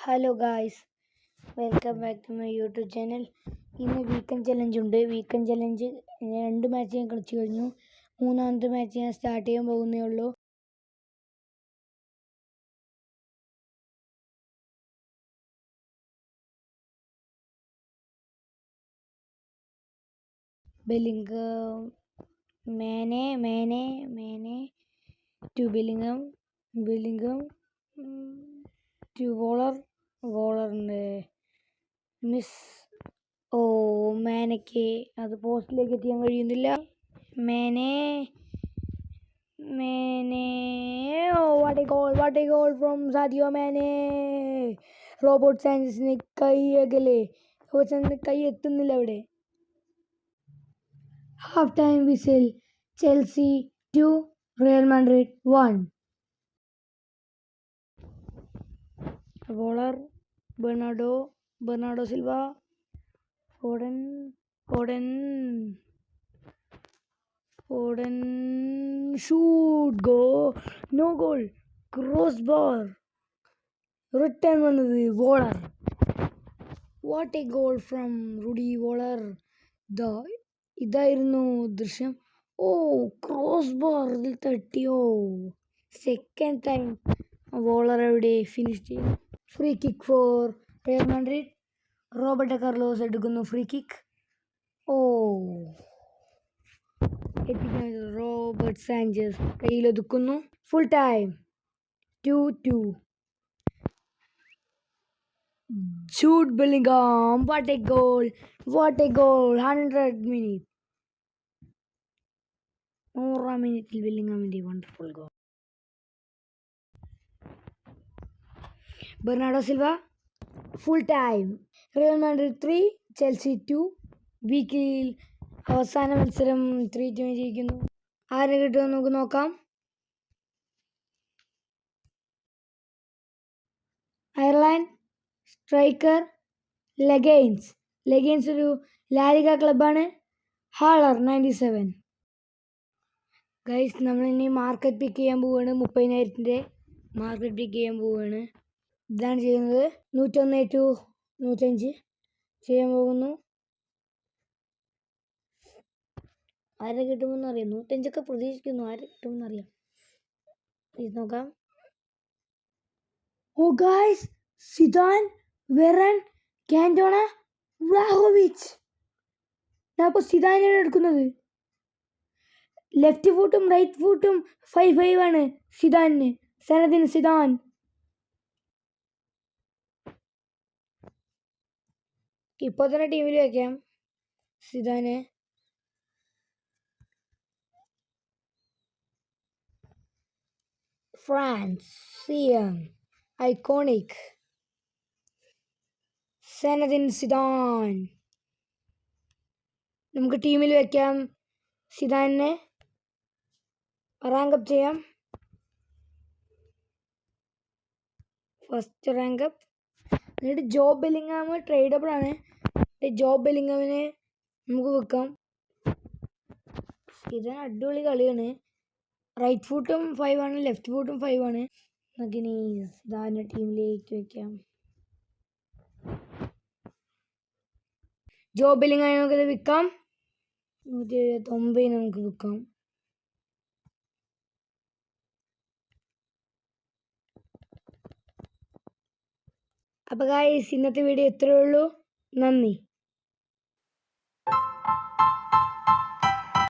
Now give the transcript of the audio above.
Hello guys, welcome back to my YouTube channel. ഇന്ന് weekend challenge ഉണ്ട്. Weekend challenge 2 match ഞാൻ കളിച്ചു കഴിഞ്ഞു. മൂന്നാമത്തെ മാച്ച് ഞാൻ സ്റ്റാർട്ട് ചെയ്യാൻ പോകുന്നേ ഉള്ളൂ. Bellingham, Mane to Bellingham to വോളറിൻ്റെ മിസ്. മേനയ്ക്ക് അത് പോസ്റ്റിലേക്ക് എത്തിക്കാൻ കഴിയുന്നില്ല. Mane what a goal from Sadio Mane. Robert സാഞ്ചസിന് കൈ അകലെ, റോബർട്ട് സാഞ്ചസിന് കൈ എത്തുന്നില്ല അവിടെ. Half time whistle. Chelsea 2 Real Madrid 1. ബോളർ Bernardo Silva. Foden shoot. No goal. Cross bar. Return വന്നത് Voller. What a goal from Rudi Voller. ഇതായിരുന്നു ദൃശ്യം. ക്രോസ് ബാറിൽ തട്ടിയോ. സെക്കൻഡ് ടൈം വോളർ എവിടെ ഫിനിഷ് ചെയ്യും. Free kick for Real Madrid. Roberto Carlos എടുക്കുന്നു free kick. Robert Sanchez കയ്യിലൊതുക്കുന്നു. Full time 2-2. Jude Bellingham, what a goal, 100 minutes. 100 മിനിറ്റിൽ ബെല്ലിംഗാമിൻ്റെ wonderful goal. Bernardo Silva. Full time Real Madrid 3 Chelsea 2. വീക്കിൽ അവസാന മത്സരം 3-2 ജയിക്കുന്നു. ആരെ കിട്ടുമെന്ന് നമുക്ക് നോക്കാം. അയർലാൻഡ് സ്ട്രൈക്കർ ലെഗൈൻസ് ഒരു ലാലിഗ ക്ലബ്ബാണ്. ഹാളർ 97. ഗൈസ്, നമ്മളിനി മാർക്കറ്റ് പിക്ക് ചെയ്യാൻ പോവുകയാണ്. 30,000 മാർക്കറ്റ് പിക്ക് ചെയ്യാൻ പോവുകയാണ്. ഇതാണ് ചെയ്യുന്നത്. 101 to 105 ചെയ്യാൻ പോകുന്നു. ആരെ കിട്ടുമെന്ന് അറിയാം. 105 പ്രതീക്ഷിക്കുന്നു. ആരെ കിട്ടുമെന്ന് അറിയാം. നോക്കാം. Guys, Zidane, Varane, Cantona, Vlahovic. ഞാൻ ഇപ്പോൾ സിദാനാണ് എടുക്കുന്നത്. ലെഫ്റ്റ് ഫൂട്ടും റൈറ്റ് ഫൂട്ടും 5-5 ആണ് സിദാനിന്. സനദിൻ സിദാൻ. ഇപ്പോൾ തന്നെ ടീമിൽ വയ്ക്കാം സിദാനെ. France iconic Zinedine Zidane. നമുക്ക് ടീമിൽ വയ്ക്കാം സിദാനെ. റാങ്കപ്പ് ചെയ്യാം. First rank up. എന്നിട്ട് ജോബ് ബെല്ലിംഗാം ട്രേഡബിൾ ആണ്. ജോബ് ബെല്ലിംഗാമിനെ നമുക്ക് വെക്കാം. സിദാൻ അടിപൊളി കളിയാണ്. റൈറ്റ് ഫൂട്ടും 5 ആണ്, ലെഫ്റ്റ് ഫൂട്ടും 5 ആണ്. നമുക്കിനി സിദാനെ ടീമിലേക്ക് വയ്ക്കാം. ജോബ് ബെല്ലിംഗാമിനെ നമുക്കത് വിൽക്കാം. 179 നമുക്ക് വിൽക്കാം. അപ്പോൾ ഗായ്സ്, ഇന്നത്തെ വീഡിയോ ഇത്രയേ ഉള്ളൂ. നന്ദി.